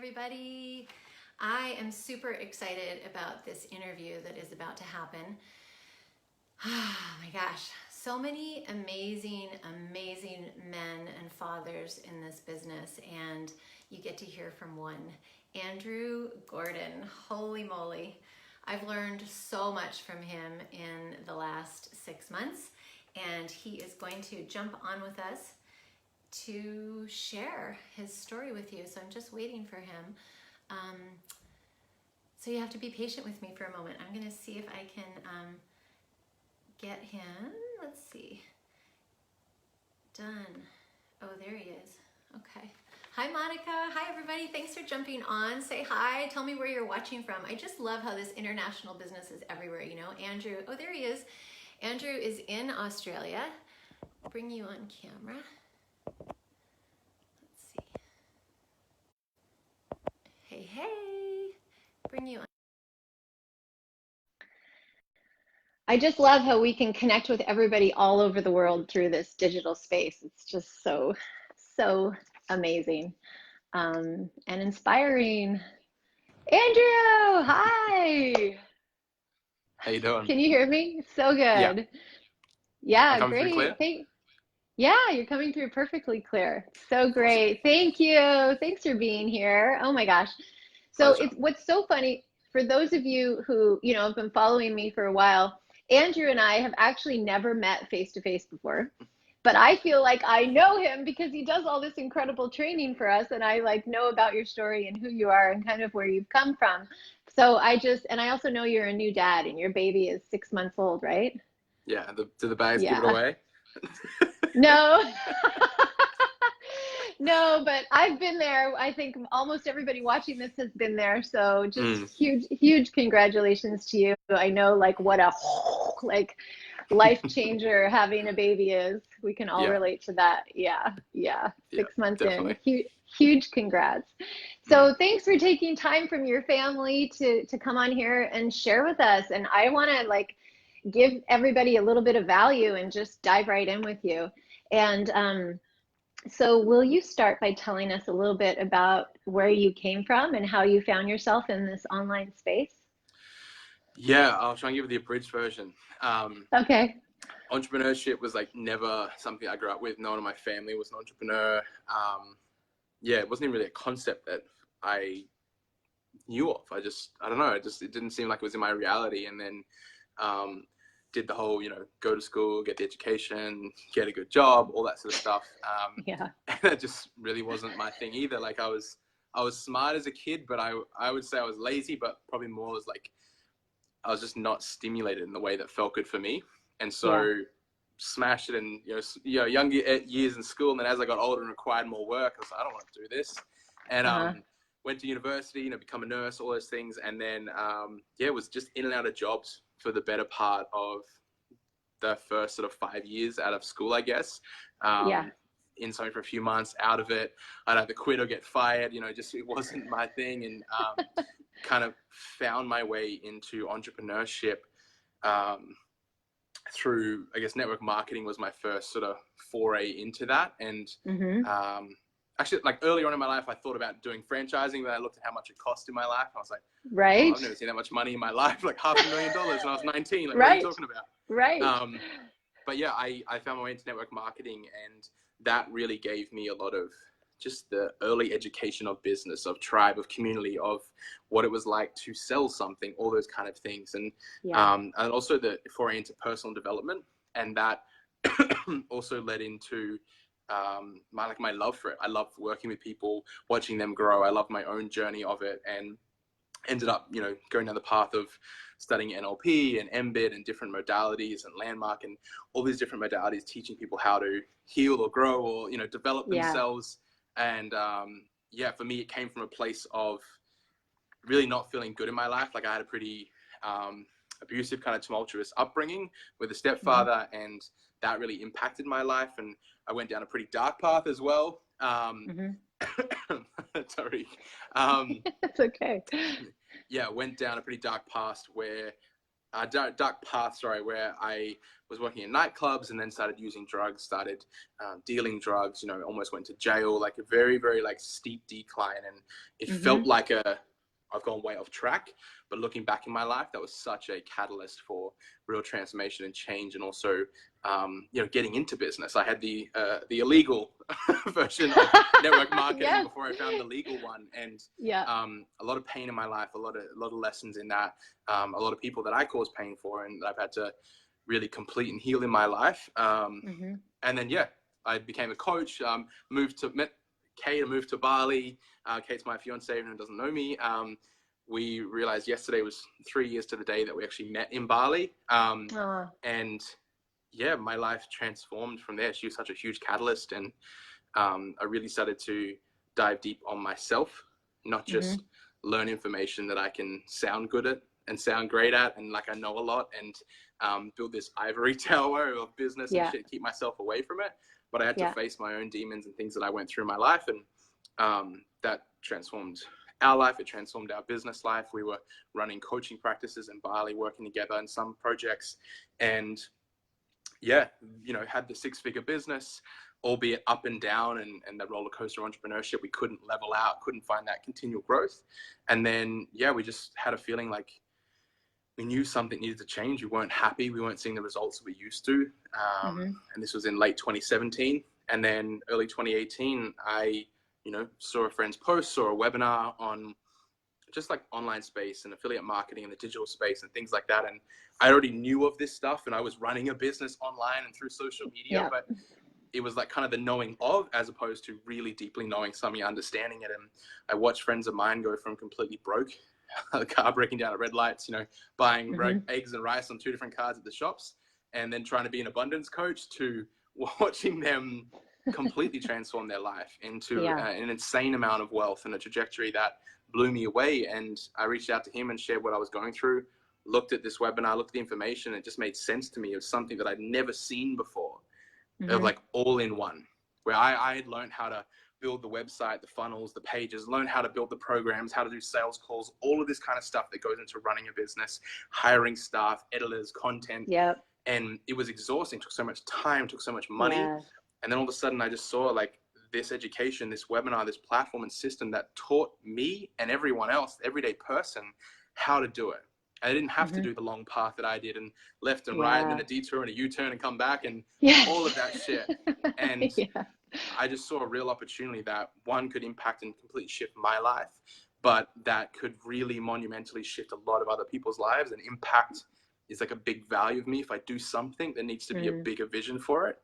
everybody. I am super excited about this interview that is about to happen. Oh my gosh, so many amazing men and fathers in this business, and you get to hear from one. Andrew Gordon, holy moly. I've learned so much from him in the last 6 months, and he is going to jump on with us to share his story with you. So I'm just waiting for him. So you have to be patient with me for a moment. I'm going to see if I can get him. Let's see. Done. Oh, there he is. Okay. Hi, Monica. Hi, everybody. Thanks for jumping on. Say hi. Tell me where you're watching from. I just love how this international business is everywhere, you know. Andrew, oh, there he is. Andrew is in Australia. I'll bring you on camera. Let's see. Hey, hey. Bring you on. I just love how we can connect with everybody all over the world through this digital space. It's just so amazing and inspiring. Andrew, hi. How you doing? Can you hear me? So Yeah. good. I'm Yeah, coming through great. clear? Yeah, you're coming through perfectly clear. So Awesome. great. Thank you. Thanks for being here. Oh my gosh. So Pleasure. it's what's so funny for those of you who, have been following me for a while, Andrew and I have actually never met face to face before. But I feel like I know him because he does all this incredible training for us, and I like know about your story and who you are and kind of where you've come from. So and I also know you're a new dad and your baby is 6 months old, right? Yeah, do the bags give it Yeah. away? No. No, but I've been there. I think almost everybody watching this has been there. So just Mm, huge congratulations to you. I know like what a like life changer having a baby is. We can all yeah, relate to that. Yeah, yeah. yeah, 6 months in. definitely. Huge congrats. Mm. So thanks for taking time from your family to come on here and share with us. And I want to like give everybody a little bit of value and just dive right in with you. And so will you start by telling us a little bit about where you came from and how you found yourself in this online space? Yeah, I'll try and give you the abridged version. Um, Okay. Entrepreneurship was like never something I grew up with. No one in my family was an entrepreneur. Yeah, it wasn't even really a concept that I knew of. I don't know. It didn't seem like it was in my reality. And then um, did the whole, go to school, get the education, get a good job, all that sort of stuff. Yeah. And that just really wasn't my thing either. Like I was smart as a kid, but I would say I was lazy, but probably more was like, I was just not stimulated in the way that felt good for me. And Yeah. so smashed it in, younger years in school. And then as I got older and required more work, I was like, I don't want to do this. And, Uh-huh. went to university, become a nurse, all those things. And then, was just in and out of jobs for the better part of the first sort of 5 years out of school, I guess. Yeah. In something for a few months, out of it, I'd either quit or get fired. Just it wasn't my thing, and kind of found my way into entrepreneurship through, I guess, network marketing was my first sort of foray into that. And Mm-hmm. actually, like earlier on in my life, I thought about doing franchising. Then I looked at how much it cost in my life. And I was like, oh, Right. I've never seen that much money in my life, like $500,000 when I was 19. Like, what are you Right. talking about? Right. But yeah, I found my way into network marketing, and that really gave me a lot of just the early education of business, of tribe, of community, of what it was like to sell something, all those kind of things. Yeah. And also the foray into personal development. And that also led into my love for it. I love working with people, watching them grow. I love my own journey of it, and ended up, going down the path of studying NLP and MBIT and different modalities and landmark and all these different modalities, teaching people how to heal or grow or, develop Yeah. themselves. And for me, it came from a place of really not feeling good in my life. Like I had a pretty abusive, kind of tumultuous upbringing with a Mm-hmm. stepfather, and that really impacted my life. And I went down a pretty dark path as well. Mm-hmm. Sorry. That's okay. Yeah, went down a pretty dark path where dark path, sorry, where I was working in nightclubs and then started using drugs, started dealing drugs, almost went to jail, like a very, very like steep decline. And it felt like I've gone way off track. But looking back in my life, that was such a catalyst for real transformation and change, and also, getting into business. I had the illegal version of network marketing Yes. before I found the legal one, and Yeah. a lot of pain in my life, a lot of lessons in that, a lot of people that I caused pain for, and I've had to really complete and heal in my life. And then I became a coach. Met Kate, I moved to Bali. Kate's my fiance, everyone doesn't know me. We realized yesterday was 3 years to the day that we actually met in Bali. And my life transformed from there. She was such a huge catalyst, and I really started to dive deep on myself, not just learn information that I can sound good at and sound great at, and like I know a lot, and build this ivory tower of business and shit, keep myself away from it. But I had to face my own demons and things that I went through in my life, and that transformed our life. It transformed our business life. We were running coaching practices in Bali, working together in some projects, and had the 6-figure business, albeit up and down, and that roller coaster entrepreneurship. We couldn't level out, couldn't find that continual growth. And then, we just had a feeling like we knew something needed to change. We weren't happy. We weren't seeing the results that we used to. And this was in late 2017. And then early 2018, I, saw a friend's post, saw a webinar on just like online space and affiliate marketing and the digital space and things like that. And I already knew of this stuff, and I was running a business online and through social media, but it was like kind of the knowing of, as opposed to really deeply knowing something, understanding it. And I watched friends of mine go from completely broke, the car breaking down at red lights, buying eggs and rice on 2 different cars at the shops, and then trying to be an abundance coach, to watching them completely transform their life into an insane amount of wealth and a trajectory that blew me away. And I reached out to him and shared what I was going through, looked at this webinar, looked at the information, and it just made sense to me. It was something that I'd never seen before, of like all in one, where I had learned how to build the website, the funnels, the pages, learn how to build the programs, how to do sales calls, all of this kind of stuff that goes into running a business, hiring staff, editors, content. And it was exhausting, took so much time, took so much money. And then all of a sudden I just saw like this education, this webinar, this platform and system that taught me and everyone else, the everyday person, how to do it. I didn't have to do the long path that I did, and left and right, and then a detour and a U-turn and come back, and all of that shit. And I just saw a real opportunity that, one, could impact and completely shift my life, but that could really monumentally shift a lot of other people's lives. And impact is like a big value of me. If I do something, there needs to be a bigger vision for it.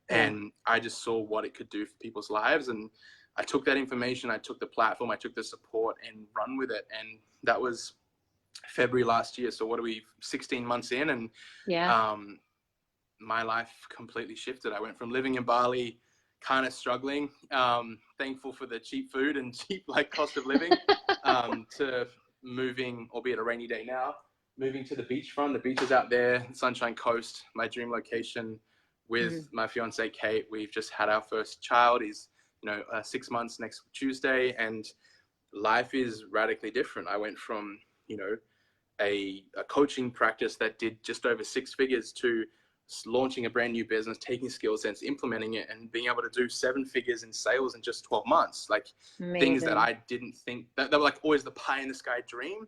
And I just saw what it could do for people's lives. And I took that information, I took the platform, I took the support, and run with it. And that was February last year. So what are we, 16 months in? And my life completely shifted. I went from living in Bali, kind of struggling, thankful for the cheap food and cheap like cost of living, to moving, albeit a rainy day now, moving to the beachfront. The beach is out there, Sunshine Coast, my dream location, with my fiance Kate. We've just had our first child. He's 6 months next Tuesday, and life is radically different. I went from a coaching practice that did just over 6 figures to launching a brand new business, taking skill sets, implementing it, and being able to do 7 figures in sales in just 12 months. Like things that I didn't think that were like always the pie in the sky dream.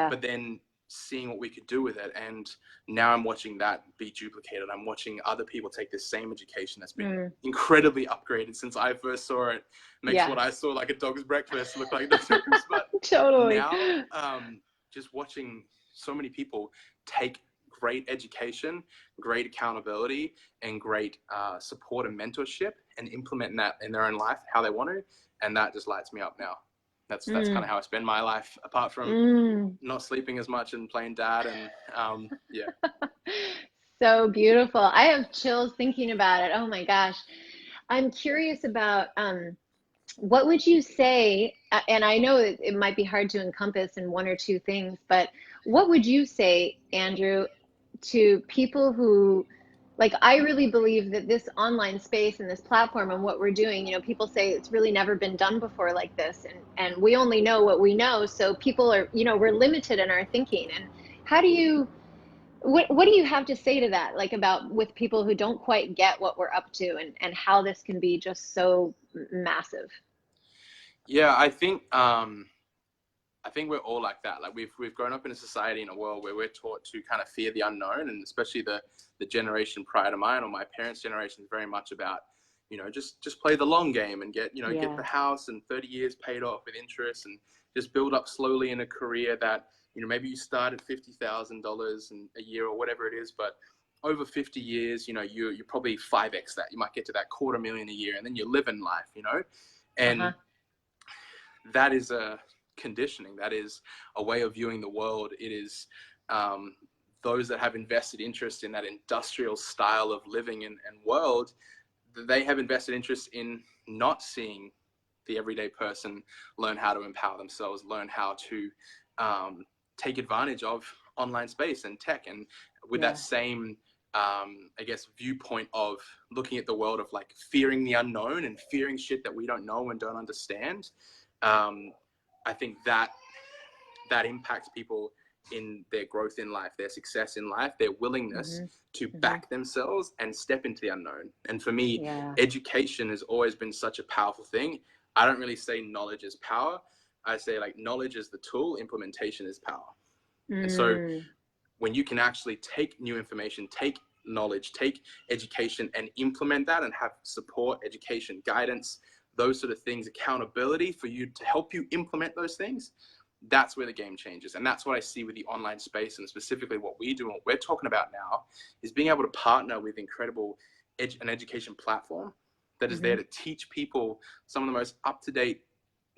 But then seeing what we could do with it. And now I'm watching that be duplicated. I'm watching other people take this same education that's been incredibly upgraded since I first saw it. Makes what I saw like a dog's breakfast look like the difference. But now, just watching so many people take great education, great accountability, and great support and mentorship, and implement that in their own life how they want to. And that just lights me up now. That's kind of how I spend my life, apart from not sleeping as much and playing dad. And So beautiful. I have chills thinking about it. Oh my gosh. I'm curious about what would you say, and I know it might be hard to encompass in 1 or 2 things, but what would you say, Andrew, to people who, like, I really believe that this online space and this platform and what we're doing, people say it's really never been done before like this. And we only know what we know. So people are, we're limited in our thinking. And how do you what do you have to say to that, like about with people who don't quite get what we're up to, and how this can be just so massive? Yeah, I think we're all like that. Like we've grown up in a society, in a world where we're taught to kind of fear the unknown, and especially the generation prior to mine, or my parents' generation, is very much about, just play the long game and get Yeah. the house and 30 years paid off with interest, and just build up slowly in a career that, maybe you start at $50,000 in a year or whatever it is, but over 50 years, you're probably 5x that. You might get to that $250,000 a year, and then you're living life. Uh-huh. And that is a conditioning. That is a way of viewing the world. It is those that have invested interest in that industrial style of living and world, they have invested interest in not seeing the everyday person learn how to empower themselves, learn how to take advantage of online space and tech, and with Yeah. that same I guess viewpoint of looking at the world of like fearing the unknown and fearing shit that we don't know and don't understand. I think that impacts people in their growth in life, their success in life, their willingness to back themselves and step into the unknown. And for me, Yeah. education has always been such a powerful thing. I don't really say knowledge is power. I say like knowledge is the tool, implementation is power. And so when you can actually take new information, take knowledge, take education, and implement that, and have support, education, guidance, those sort of things, accountability for you to help you implement those things, that's where the game changes. And that's what I see with the online space, and specifically what we do and what we're talking about now is being able to partner with incredible an education platform that is there to teach people some of the most up-to-date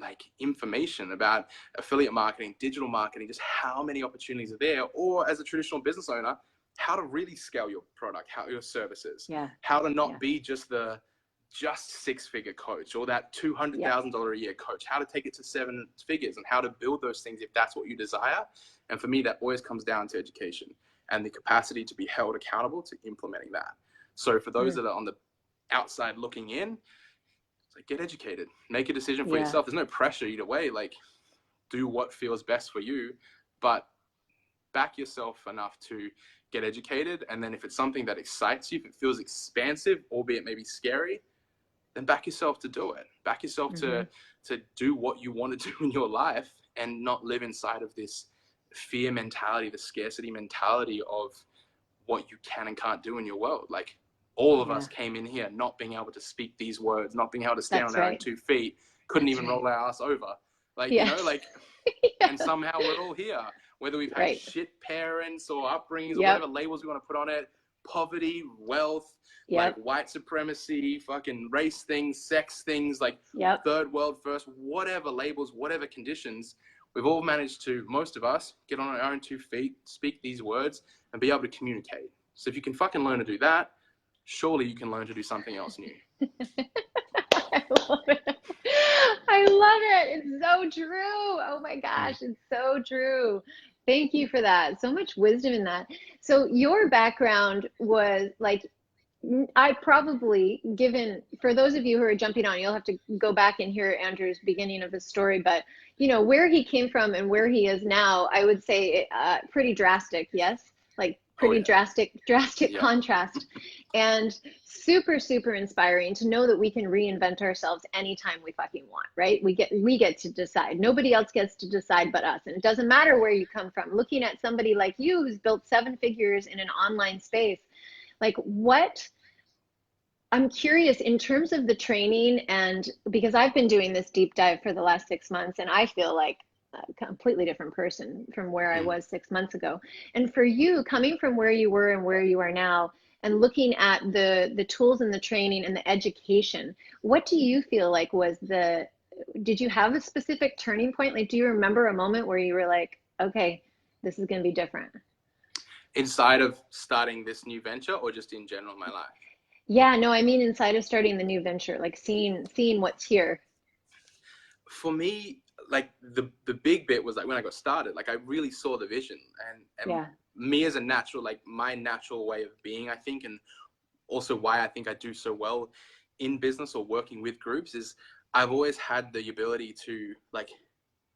like information about affiliate marketing, digital marketing, just how many opportunities are there, or as a traditional business owner, how to really scale your product, how your services, how to not be just six-figure coach, or that $200,000 a year coach, how to take it to 7 figures, and how to build those things if that's what you desire. And for me, that always comes down to education and the capacity to be held accountable to implementing that. So for those that are on the outside looking in, it's like, get educated, make a decision for yourself. There's no pressure either way. Like, do what feels best for you, but back yourself enough to get educated. And then if it's something that excites you, if it feels expansive, albeit maybe scary, then back yourself to do it. Back yourself to do what you want to do in your life, and not live inside of this fear mentality, the scarcity mentality of what you can and can't do in your world. Like, all of us came in here not being able to speak these words, not being able to stand on our own 2 feet, couldn't even roll our ass over. Like, and somehow we're all here, whether we've had shit parents or upbringings or whatever labels we want to put on it, poverty, wealth, like white supremacy, fucking race things, sex things, like third world, first, whatever labels, whatever conditions, we've all managed to, most of us, get on our own 2 feet, speak these words, and be able to communicate. So if you can fucking learn to do that, surely you can learn to do something else new. I love it. I love it. It's so true. Oh my gosh, it's so true. Thank you for that. So much wisdom in that. So your background was like, I probably, given, for those of you who are jumping on, you'll have to go back and hear Andrew's beginning of his story, but where he came from and where he is now, I would say pretty drastic, yes? Like pretty drastic contrast, and super, super inspiring to know that we can reinvent ourselves anytime we fucking want, right? We get to decide. Nobody else gets to decide but us. And it doesn't matter where you come from. Looking at somebody like you who's built 7 figures in an online space, like I'm curious in terms of the training, and because I've been doing this deep dive for the last 6 months, and I feel like a completely different person from where I was 6 months ago. And for you, coming from where you were and where you are now, and looking at the tools and the training and the education, what do you feel like did you have a specific turning point? Like, do you remember a moment where you were like, okay, this is going to be different? Inside of starting this new venture, or just in general in my life? Yeah, no, I mean inside of starting the new venture, like seeing what's here. For me, like the big bit was like when I got started, like I really saw the vision, and me as a natural, like my natural way of being, I think, and also why I think I do so well in business or working with groups, is I've always had the ability to like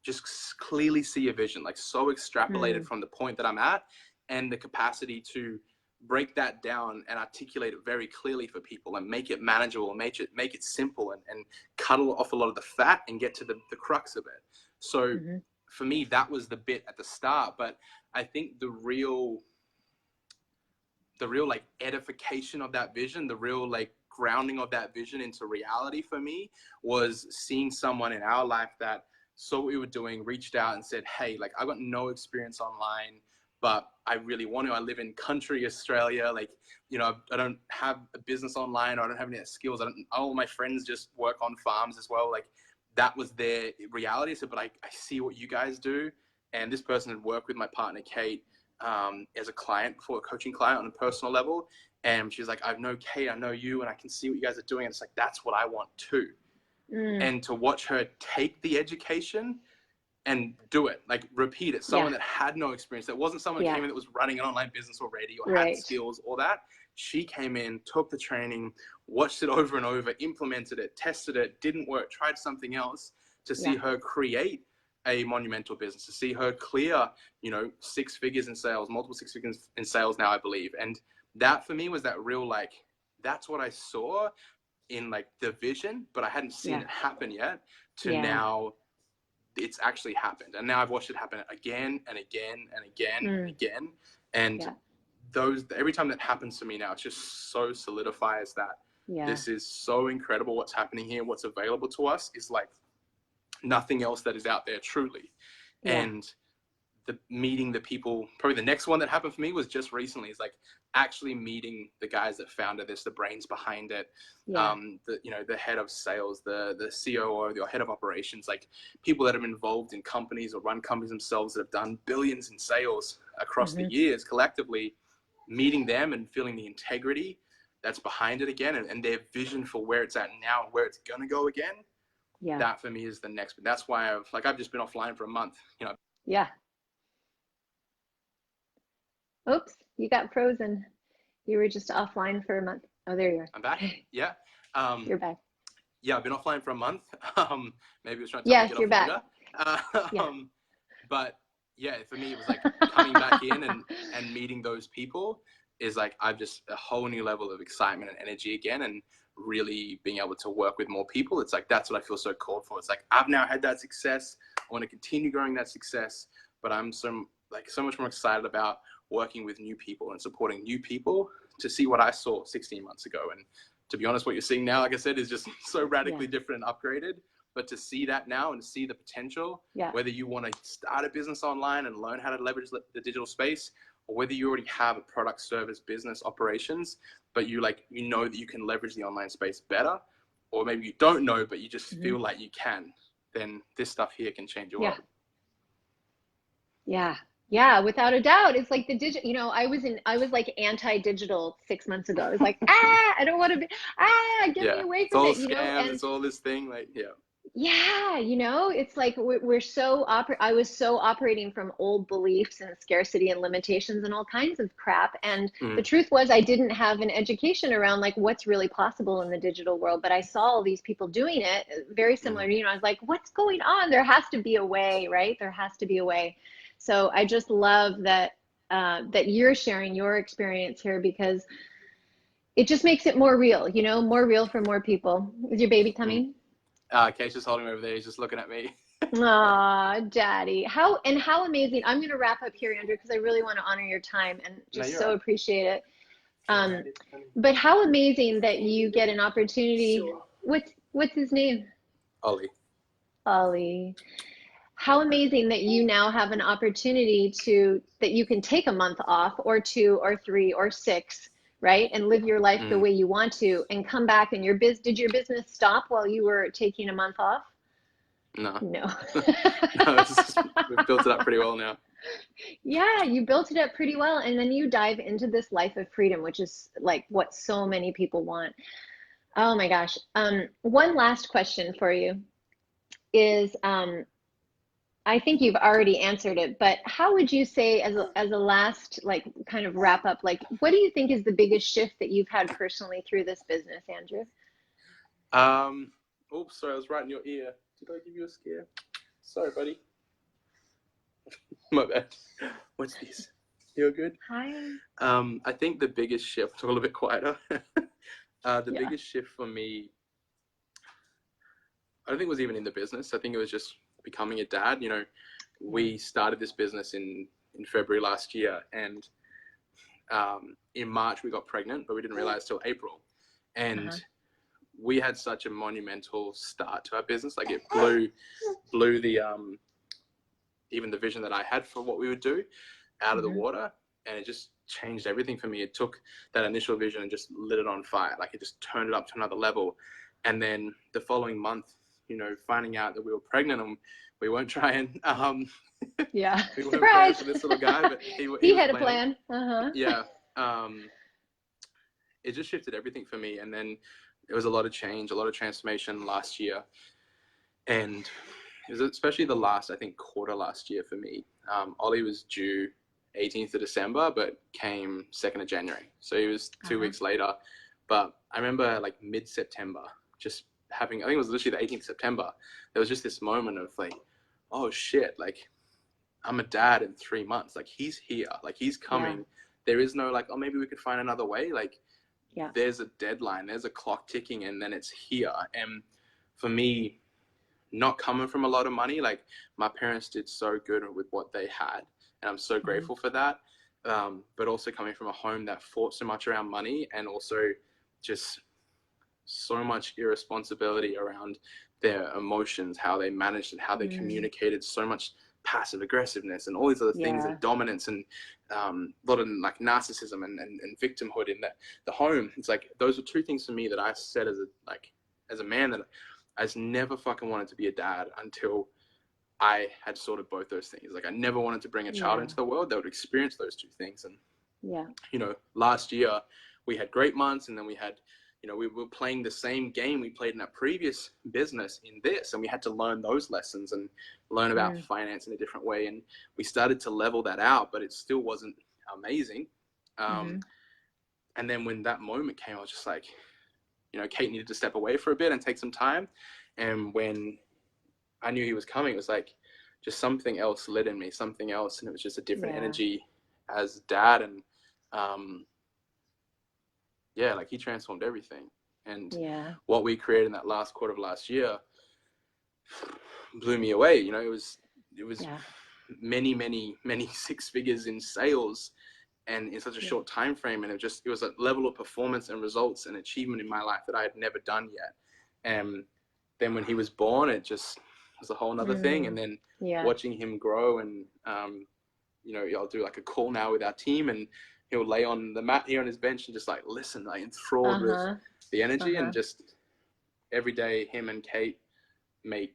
just clearly see a vision, like so extrapolated from the point that I'm at and the capacity to break that down and articulate it very clearly for people and make it manageable, make it simple, and cut off a lot of the fat and get to the crux of it. So for me, that was the bit at the start. But I think the real like edification of that vision, the real like grounding of that vision into reality for me, was seeing someone in our life that saw what we were doing, reached out and said, hey, like, I've got no experience online, but I really want to. I live in country Australia. Like, you know, I don't have a business online, or I don't have any skills. All my friends just work on farms as well. Like, that was their reality. So, but I see what you guys do. And this person had worked with my partner, Kate, as a client before, a coaching client on a personal level. And she's like, I know Kate, I know you, and I can see what you guys are doing. And it's like, that's what I want too. And to watch her take the education and do it, like repeat it. Someone that had no experience, that wasn't someone who came in that was running an online business already or had skills or that. She came in, took the training, watched it over and over, implemented it, tested it, didn't work, tried something else, to see her create a monumental business, to see her clear, you know, 6 figures in sales, multiple 6 figures in sales now, I believe. And that for me was that real, like, that's what I saw in like the vision, but I hadn't seen it happen yet, to now it's actually happened. And now I've watched it happen again and again and again and again. And those, every time that happens to me now, it just so solidifies that this is so incredible. What's happening here, what's available to us is like nothing else that is out there, truly. And the meeting the people, probably the next one that happened for me was just recently, is like actually meeting the guys that founded this, the brains behind it, the, you know, the head of sales, the COO, the head of operations, like people that have been involved in companies or run companies themselves that have done billions in sales across the years collectively, meeting them and feeling the integrity that's behind it again, and their vision for where it's at now and where it's going to go again. That for me is the next, but that's why I've just been offline for a month, you know. Oops, you got frozen. You were just offline for a month. Oh, there you are. I'm back. You're back. I've been offline for a month. Maybe it was trying to tell me to get off longer. But yeah, for me, it was like coming back in and meeting those people is like, I've just a whole new level of excitement and energy again, and really being able to work with more people. It's like, that's what I feel so called for. It's like, I've now had that success. I want to continue growing that success, but I'm so much more excited about working with new people and supporting new people to see what I saw 16 months ago. And to be honest, what you're seeing now, like I said, is just so radically different and upgraded. But to see that now and to see the potential, whether you want to start a business online and learn how to leverage the digital space, or whether you already have a product, service, business, operations, but you know that you can leverage the online space better, or maybe you don't know, but you just feel like you can, then this stuff here can change your world. Yeah, without a doubt. It's like the digital, you know, I was like anti-digital 6 months ago. I was like, I don't want to be, get me away from it, you know? And it's all this thing, like, you know, it's like I was so operating from old beliefs and scarcity and limitations and all kinds of crap. And the truth was, I didn't have an education around like what's really possible in the digital world, but I saw all these people doing it very similar. You know, I was like, what's going on? There has to be a way, right? There has to be a way. So I just love that that you're sharing your experience here, because it just makes it more real, you know, more real for more people. Is your baby coming? Kate's just holding me over there. He's just looking at me. Aw, daddy. How amazing. I'm going to wrap up here, Andrew, because I really want to honor your time and just appreciate it. But how amazing that you get an opportunity. Sure. What's his name? Ollie. How amazing that you now have an opportunity that you can take a month off, or 2 or 3 or 6, right? And live your life the way you want to, and come back, and did your business stop while you were taking a month off? No. No, we've built it up pretty well now. Yeah, you built it up pretty well. And then you dive into this life of freedom, which is like what so many people want. Oh my gosh. One last question for you is, I think you've already answered it, but how would you say, as a last, like, kind of wrap up, like, what do you think is the biggest shift that you've had personally through this business, Andrew? Oops, sorry, I was right in your ear. Did I give you a scare? Sorry, buddy. My bad. What's this? You're good. Hi. I think the biggest shift, talk a little bit quieter. The Yeah. biggest shift for me, I don't think it was even in the business. I think it was just becoming a dad. You know, we started this business in February last year, and in March we got pregnant, but we didn't realize till April. And we had such a monumental start to our business. Like it blew the even the vision that I had for what we would do out of the water, and it just changed everything for me. It took that initial vision and just lit it on fire. Like it just turned it up to another level. And then the following month, you know, finding out that we were pregnant, and we weren't trying Yeah. we weren't Surprise. planning for this little guy, but he He was had a planning. plan. Yeah. It just shifted everything for me. And then there was a lot of change, a lot of transformation last year. And it was especially the last, I think, quarter last year for me. Ollie was due 18th of December, but came 2nd of January. So he was 2 weeks later. But I remember like mid-September, just having, I think it was literally the 18th of September, there was just this moment of like, oh shit, like I'm a dad in 3 months. Like he's here, like he's coming. Yeah. There is no like, oh, maybe we could find another way. Like Yeah. there's a deadline, there's a clock ticking, and then it's here. And for me, not coming from a lot of money, like my parents did so good with what they had, and I'm so grateful for that. But also coming from a home that fought so much around money, and also just so much irresponsibility around their emotions, how they managed it, how they communicated, so much passive aggressiveness and all these other things, and dominance, and a lot of like narcissism and victimhood in the home. It's like those are two things for me that I said as a man, that I just never fucking wanted to be a dad until I had sorted both those things. Like I never wanted to bring a child into the world that would experience those two things. And you know, last year we had great months, and then we had, you know, we were playing the same game we played in our previous business in this, and we had to learn those lessons and learn about finance in a different way. And we started to level that out, but it still wasn't amazing. And then when that moment came, I was just like, you know, Kate needed to step away for a bit and take some time. And when I knew he was coming, it was like just something else lit in me, something else. And it was just a different energy as dad. And like he transformed everything. And what we created in that last quarter of last year blew me away. You know, it was many 6 figures in sales, and in such a short time frame. And it was a level of performance and results and achievement in my life that I had never done yet. And then when he was born, it just was a whole nother thing. And then watching him grow, and you know, I'll do like a call now with our team, and he'll lay on the mat here on his bench and just like listen, like enthralled with the energy. And just every day him and Kate make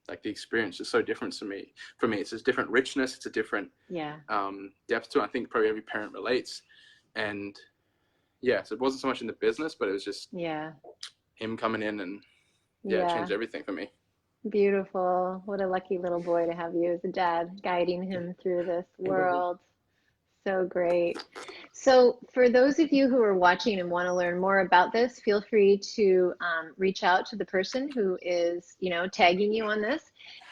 like the experience is so different to me. For me, it's a different richness. It's a different depth to it. I think probably every parent relates. And so it wasn't so much in the business, but it was just him coming in and it changed everything for me. Beautiful. What a lucky little boy to have you as a dad, guiding him through this world. So great. So for those of you who are watching and want to learn more about this, feel free to reach out to the person who is, you know, tagging you on this,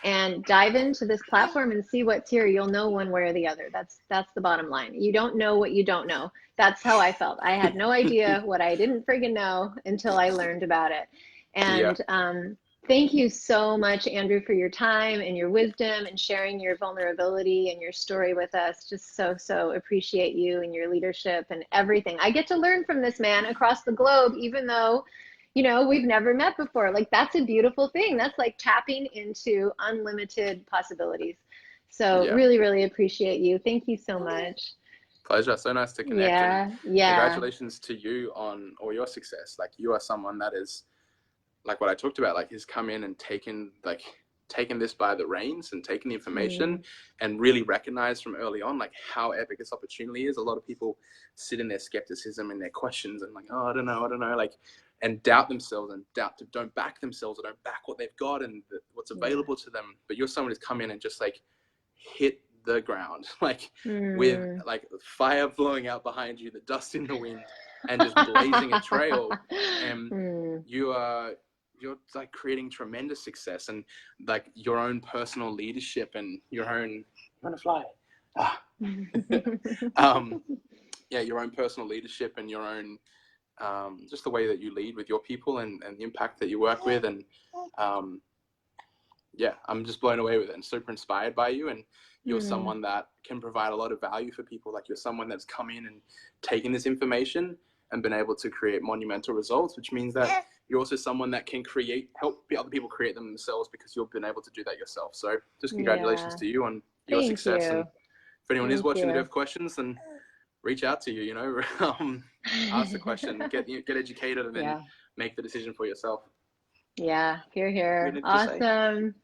and dive into this platform and see what's here. You'll know one way or the other. That's the bottom line. You don't know what you don't know. That's how I felt. I had no idea what I didn't friggin' know until I learned about it. And thank you so much, Andrew, for your time and your wisdom and sharing your vulnerability and your story with us. Just so appreciate you and your leadership and everything. I get to learn from this man across the globe, even though, you know, we've never met before. Like, that's a beautiful thing. That's like tapping into unlimited possibilities. So really, really appreciate you. Thank you so much. Pleasure. So nice to connect. And congratulations to you on all your success. Like, you are someone that is, like what I talked about, like he's come in and taken this by the reins and taken the information and really recognized from early on, like how epic this opportunity is. A lot of people sit in their skepticism and their questions and like, oh, I don't know, like, and doubt themselves and don't back themselves or don't back what they've got and what's available to them. But you're someone who's come in and just like hit the ground, like with like fire blowing out behind you, the dust in the wind, and just blazing a trail. And you're like creating tremendous success and like your own personal leadership and your own, you want to fly? Yeah, your own personal leadership and your own, just the way that you lead with your people and the impact that you work with. And yeah, I'm just blown away with it and super inspired by you. And you're someone that can provide a lot of value for people. Like, you're someone that's come in and taken this information and been able to create monumental results, which means that you're also someone that can help other people create them themselves, because you've been able to do that yourself. So just congratulations to you on your Thank success. you. And if anyone is Thank watching that you. have questions, then reach out to you, you know, ask the question, get educated, and then make the decision for yourself. Yeah, hear, hear. Anything to say? Awesome.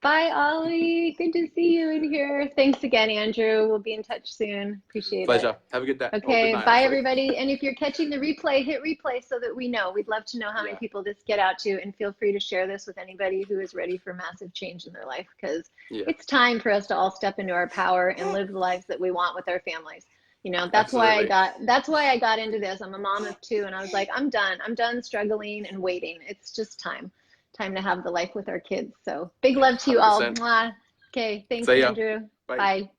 Bye, Ollie. Good to see you in here. Thanks again, Andrew. We'll be in touch soon. Appreciate Pleasure. it. Have a good day. Or Okay, good night, bye, actually. everybody. And if you're catching the replay, hit replay so that we know. We'd love to know how many people this get out to, and feel free to share this with anybody who is ready for massive change in their life, because it's time for us to all step into our power and live the lives that we want with our families. You know, that's why I got into this. I'm a mom of 2, and I was like, I'm done struggling and waiting. It's just time to have the life with our kids. So big love to you 100%. all. Mwah. Okay, thanks, See ya. Andrew. Bye. Bye.